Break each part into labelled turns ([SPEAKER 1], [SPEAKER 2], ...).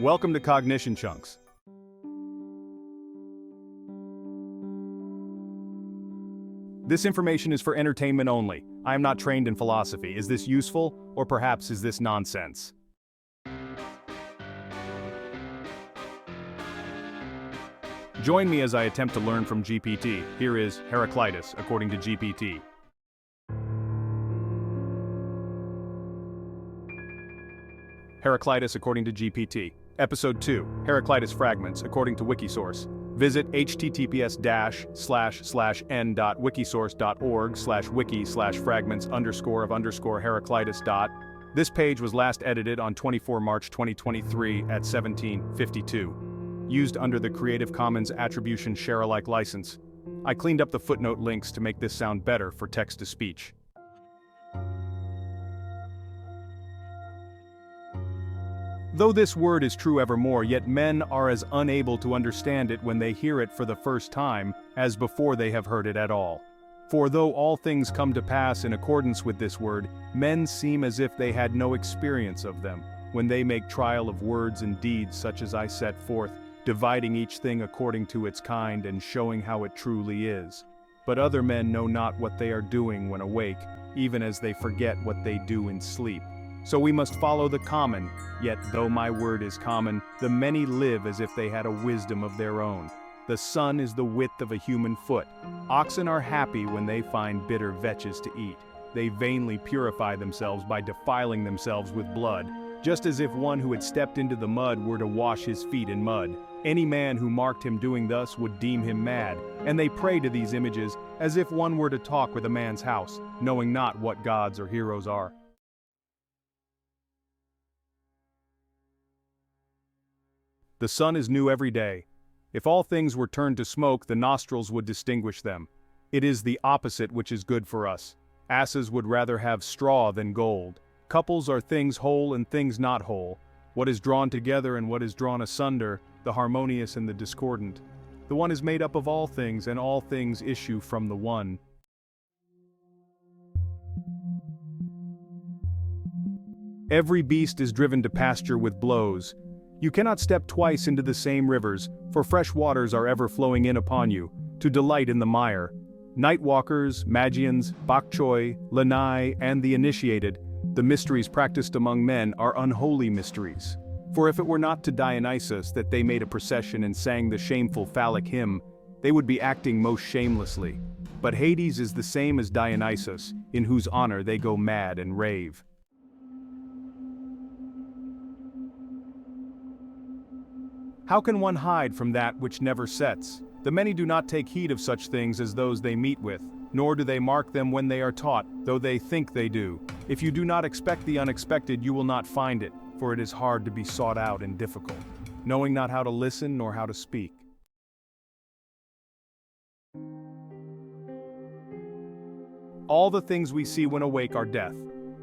[SPEAKER 1] Welcome to CognitionChunks. This information is for entertainment only. I am not trained in philosophy. Is this useful, or perhaps is this nonsense? Join me as I attempt to learn from GPT. Here is Heraclitus, according to GPT. Heraclitus according to GPT. Episode 2, Heraclitus Fragments, according to wikisource. Visit https://n.wikisource.org/wiki/fragments_of_Heraclitus. This page was last edited on 24 March 2023 at 17:52. Used under the Creative Commons Attribution Share-alike license. I cleaned up the footnote links to make this sound better for text-to-speech. Though this word is true evermore, yet men are as unable to understand it when they hear it for the first time, as before they have heard it at all. For though all things come to pass in accordance with this word, men seem as if they had no experience of them, when they make trial of words and deeds such as I set forth, dividing each thing according to its kind and showing how it truly is. But other men know not what they are doing when awake, even as they forget what they do in sleep. So we must follow the common, yet though my word is common, the many live as if they had a wisdom of their own. The sun is the width of a human foot. Oxen are happy when they find bitter vetches to eat. They vainly purify themselves by defiling themselves with blood, just as if one who had stepped into the mud were to wash his feet in mud. Any man who marked him doing thus would deem him mad, and they pray to these images, as if one were to talk with a man's house, knowing not what gods or heroes are. The sun is new every day. If all things were turned to smoke, the nostrils would distinguish them. It is the opposite which is good for us. Asses would rather have straw than gold. Couples are things whole and things not whole. What is drawn together and what is drawn asunder, the harmonious and the discordant. The one is made up of all things, and all things issue from the one. Every beast is driven to pasture with blows. You cannot step twice into the same rivers, for fresh waters are ever flowing in upon you, to delight in the mire. Night walkers, Magians, Bok Choy, Lanai, and the initiated, the mysteries practiced among men are unholy mysteries. For if it were not to Dionysus that they made a procession and sang the shameful phallic hymn, they would be acting most shamelessly. But Hades is the same as Dionysus, in whose honor they go mad and rave. How can one hide from that which never sets? The many do not take heed of such things as those they meet with, nor do they mark them when they are taught, though they think they do. If you do not expect the unexpected, you will not find it, for it is hard to be sought out and difficult, knowing not how to listen nor how to speak. All the things we see when awake are death,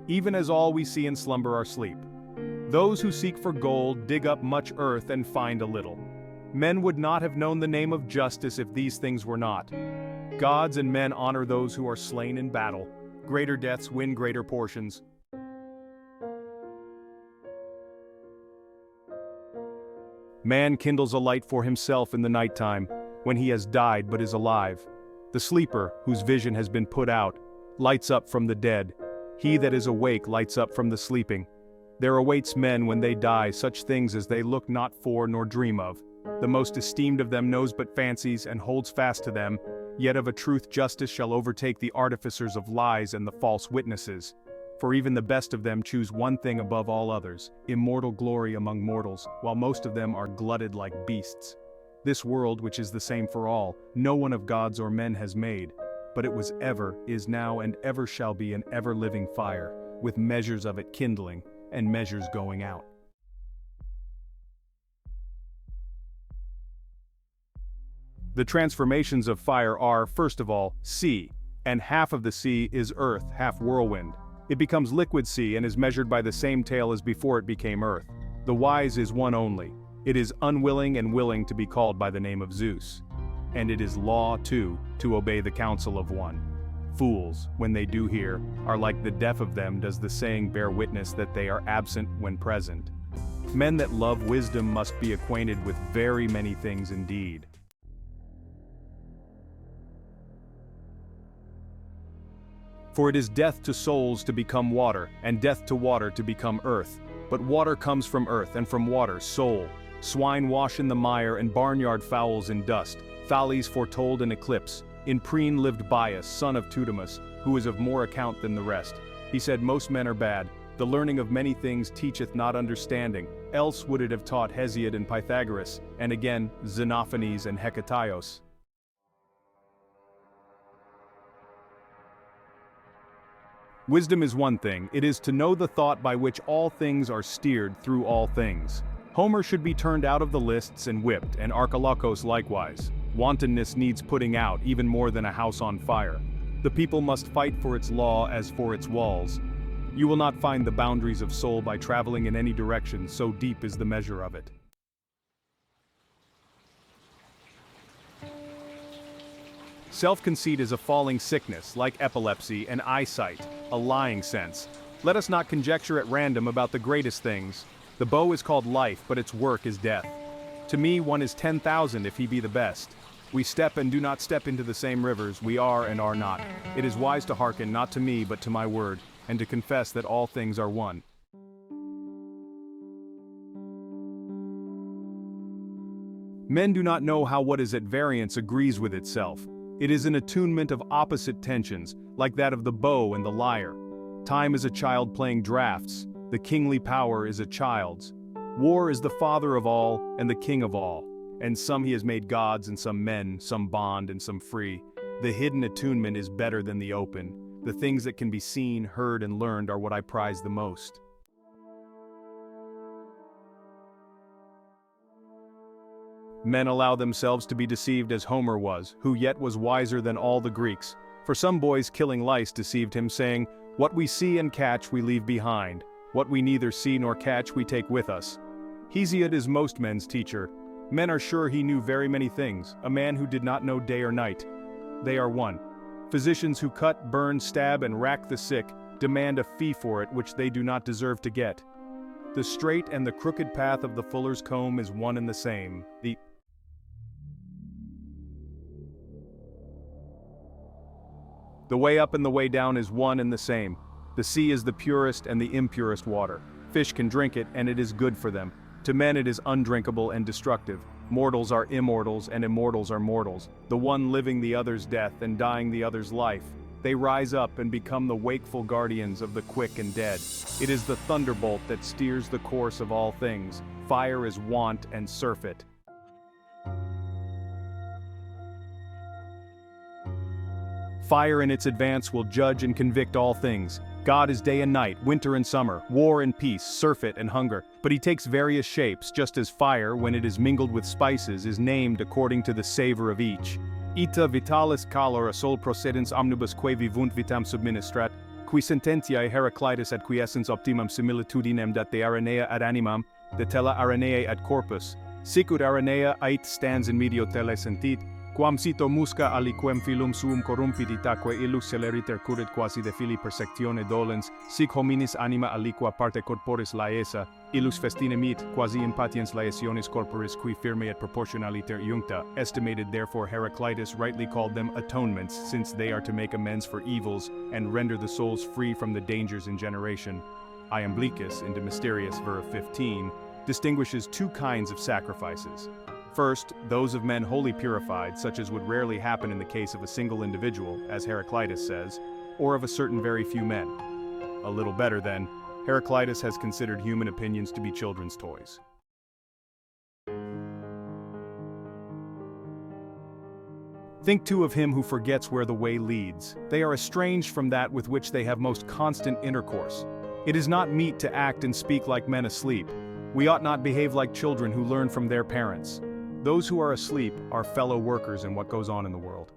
[SPEAKER 1] even as all we see in slumber are sleep. Those who seek for gold dig up much earth and find a little. Men would not have known the name of justice if these things were not. Gods and men honor those who are slain in battle. Greater deaths win greater portions. Man kindles a light for himself in the nighttime, when he has died but is alive. The sleeper, whose vision has been put out, lights up from the dead. He that is awake lights up from the sleeping. There awaits men when they die such things as they look not for nor dream of. The most esteemed of them knows but fancies and holds fast to them, yet of a truth justice shall overtake the artificers of lies and the false witnesses. For even the best of them choose one thing above all others, immortal glory among mortals, while most of them are glutted like beasts. This world, which is the same for all, no one of gods or men has made, but it was ever, is now, and ever shall be an ever-living fire, with measures of it kindling, and measures going out. The transformations of fire are, first of all, sea, and half of the sea is earth, half whirlwind. It becomes liquid sea and is measured by the same tale as before it became earth. The wise is one only. It is unwilling and willing to be called by the name of Zeus. And it is law, too, to obey the counsel of one. Fools, when they do hear, are like the deaf of them does the saying bear witness that they are absent when present. Men that love wisdom must be acquainted with very many things indeed. For it is death to souls to become water, and death to water to become earth. But water comes from earth, and from water, soul. Swine wash in the mire, and barnyard fowls in dust. Thales foretold an eclipse. In Priene lived Bias, son of Tutimus, who is of more account than the rest. He said, most men are bad. The learning of many things teacheth not understanding, else would it have taught Hesiod and Pythagoras, and again, Xenophanes and Hecataios. Wisdom is one thing, it is to know the thought by which all things are steered through all things. Homer should be turned out of the lists and whipped, and Archilochos likewise. Wantonness needs putting out even more than a house on fire. The people must fight for its law as for its walls. You will not find the boundaries of soul by traveling in any direction, so deep is the measure of it. Self-conceit is a falling sickness, like epilepsy and eyesight, a lying sense. Let us not conjecture at random about the greatest things. The bow is called life, but its work is death. To me, one is 10,000 if he be the best. We step and do not step into the same rivers, we are and are not. It is wise to hearken not to me but to my word, and to confess that all things are one. Men do not know how what is at variance agrees with itself. It is an attunement of opposite tensions, like that of the bow and the lyre. Time is a child playing draughts, the kingly power is a child's. War is the father of all, and the king of all. And some he has made gods and some men, some bond and some free. The hidden attunement is better than the open. The things that can be seen, heard and learned are what I prize the most. Men allow themselves to be deceived as Homer was, who yet was wiser than all the Greeks. For some boys killing lice deceived him, saying, what we see and catch we leave behind. What we neither see nor catch we take with us. Hesiod is most men's teacher. Men are sure he knew very many things, a man who did not know day or night. They are one. Physicians who cut, burn, stab and rack the sick, demand a fee for it which they do not deserve to get. The straight and the crooked path of the fuller's comb is one and the same. The way up and the way down is one and the same. The sea is the purest and the impurest water. Fish can drink it, and it is good for them. To men it is undrinkable and destructive. Mortals are immortals, and immortals are mortals. The one living the other's death, and dying the other's life. They rise up and become the wakeful guardians of the quick and dead. It is the thunderbolt that steers the course of all things. Fire is wont and surfeit. Fire in its advance will judge and convict all things. God is day and night, winter and summer, war and peace, surfeit and hunger. But he takes various shapes, just as fire, when it is mingled with spices, is named according to the savor of each. Ita vitalis calor sol procedens omnibus quae vivunt vitam subministrat, qui sententiae Heraclitus ad quiescens optimum similitudinem dat de aranea ad animam, de tela aranea ad corpus. Sicut aranea ait stands in medio tele sentit, quam cito musca aliquem filum suum corrumpit itaque illus celeriter currit quasi de fili persectione dolens, sic hominis anima aliqua parte corporis laesa, illus festine mit, quasi in patiens laesionis corporis qui firme et proportionaliter iuncta, estimated therefore Heraclitus rightly called them atonements, since they are to make amends for evils, and render the souls free from the dangers in generation. Iamblichus, in De Mysteriis Ver 15, distinguishes two kinds of sacrifices. First, those of men wholly purified, such as would rarely happen in the case of a single individual, as Heraclitus says, or of a certain very few men. A little better then, Heraclitus has considered human opinions to be children's toys. Think too of him who forgets where the way leads. They are estranged from that with which they have most constant intercourse. It is not meet to act and speak like men asleep. We ought not behave like children who learn from their parents. Those who are asleep are fellow workers in what goes on in the world.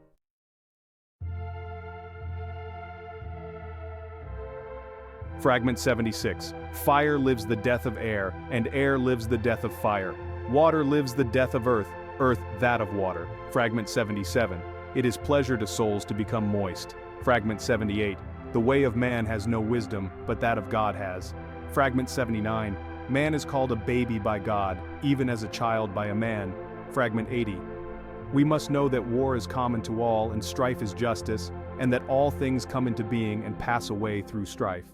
[SPEAKER 1] Fragment 76. Fire lives the death of air, and air lives the death of fire. Water lives the death of earth, earth that of water. Fragment 77. It is pleasure to souls to become moist. Fragment 78. The way of man has no wisdom, but that of God has. Fragment 79. Man is called a baby by God, even as a child by a man. Fragment 80. We must know that war is common to all and strife is justice, and that all things come into being and pass away through strife.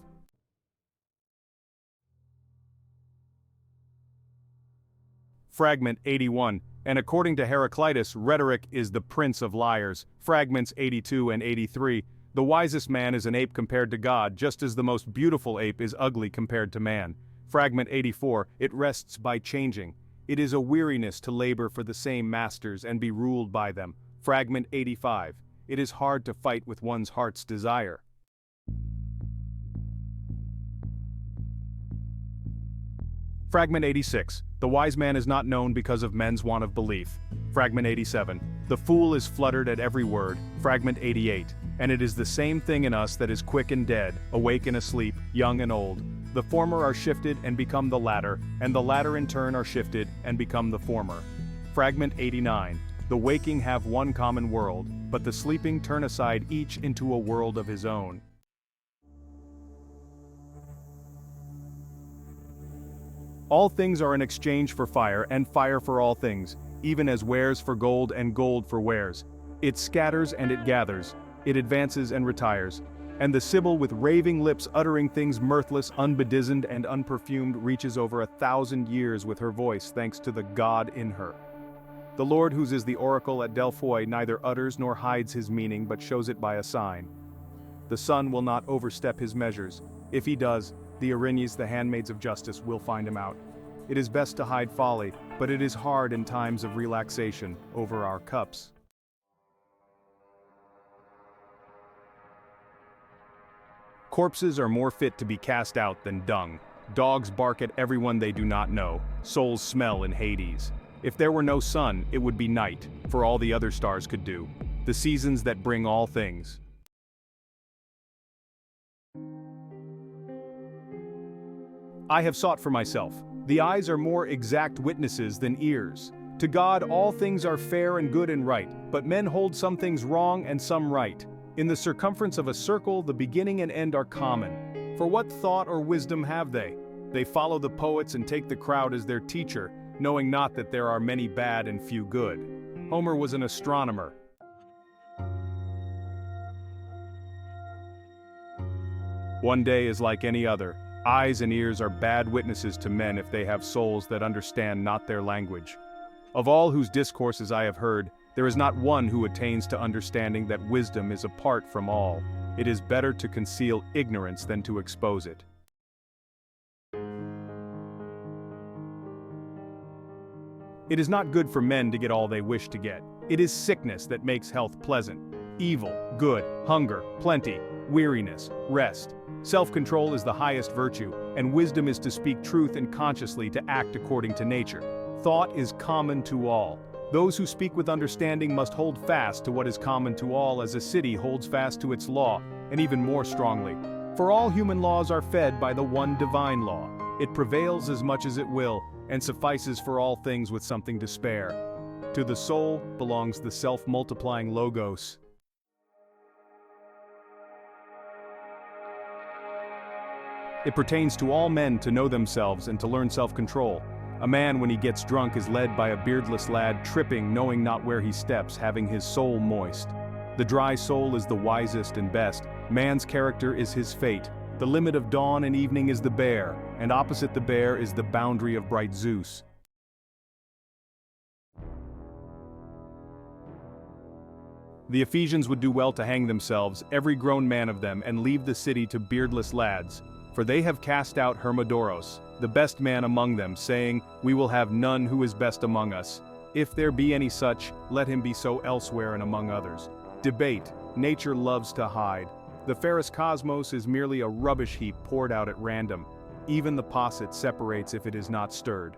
[SPEAKER 1] Fragment 81. And according to Heraclitus, rhetoric is the prince of liars. Fragments 82 and 83. The wisest man is an ape compared to God, just as the most beautiful ape is ugly compared to man. Fragment 84. It rests by changing. It is a weariness to labor for the same masters and be ruled by them. Fragment 85. It is hard to fight with one's heart's desire. Fragment 86. The wise man is not known because of men's want of belief. Fragment 87. The fool is fluttered at every word. Fragment 88. And it is the same thing in us that is quick and dead, awake and asleep, young and old. The former are shifted and become the latter, and the latter in turn are shifted and become the former. Fragment 89. The waking have one common world, but the sleeping turn aside each into a world of his own. All things are in exchange for fire, and fire for all things, even as wares for gold and gold for wares. It scatters and it gathers, it advances and retires. And the Sibyl with raving lips uttering things mirthless, unbedizened and unperfumed reaches over 1,000 years with her voice thanks to the God in her. The Lord whose is the oracle at Delphoi neither utters nor hides his meaning but shows it by a sign. The sun will not overstep his measures. If he does, the Erinyes, the handmaids of justice, will find him out. It is best to hide folly, but it is hard in times of relaxation over our cups. Corpses are more fit to be cast out than dung. Dogs bark at everyone they do not know. Souls smell in Hades. If there were no sun, it would be night, for all the other stars could do. The seasons that bring all things. I have sought for myself. The eyes are more exact witnesses than ears. To God all things are fair and good and right, but men hold some things wrong and some right. In the circumference of a circle, the beginning and end are common. For what thought or wisdom have they? They follow the poets and take the crowd as their teacher, knowing not that there are many bad and few good. Homer was an astronomer. One day is like any other. Eyes and ears are bad witnesses to men if they have souls that understand not their language. Of all whose discourses I have heard, there is not one who attains to understanding that wisdom is apart from all. It is better to conceal ignorance than to expose it. It is not good for men to get all they wish to get. It is sickness that makes health pleasant. Evil, good, hunger, plenty, weariness, rest. Self-control is the highest virtue, and wisdom is to speak truth and consciously to act according to nature. Thought is common to all. Those who speak with understanding must hold fast to what is common to all as a city holds fast to its law, and even more strongly. For all human laws are fed by the one divine law. It prevails as much as it will, and suffices for all things with something to spare. To the soul belongs the self-multiplying logos. It pertains to all men to know themselves and to learn self-control. A man when he gets drunk is led by a beardless lad tripping, knowing not where he steps, having his soul moist. The dry soul is the wisest and best. Man's character is his fate. The limit of dawn and evening is the bear, and opposite the bear is the boundary of bright Zeus. The Ephesians would do well to hang themselves, every grown man of them, and leave the city to beardless lads. For they have cast out Hermodoros, the best man among them, saying, We will have none who is best among us. If there be any such, let him be so elsewhere and among others. Debate, nature loves to hide. The fairest cosmos is merely a rubbish heap poured out at random. Even the posset separates if it is not stirred.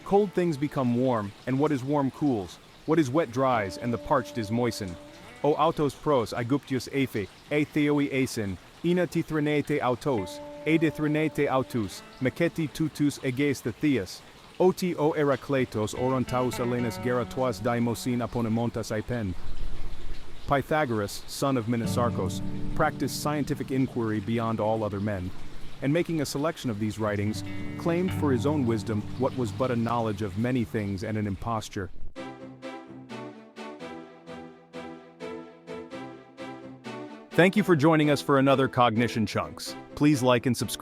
[SPEAKER 1] Cold things become warm, and what is warm cools. What is wet dries, and the parched is moistened. O autos pros Aegyptius ephe, e theoi esin, ina tithrenete autos, e dithrenete autus, meceti tutus eges thetheus, oti o Heraclitus orontaus alenas geratois daimosin aponemontas ipen. Pythagoras, son of Minosarchos, practiced scientific inquiry beyond all other men, and making a selection of these writings, claimed for his own wisdom what was but a knowledge of many things and an imposture. Thank you for joining us for another Cognition Chunks. Please like and subscribe.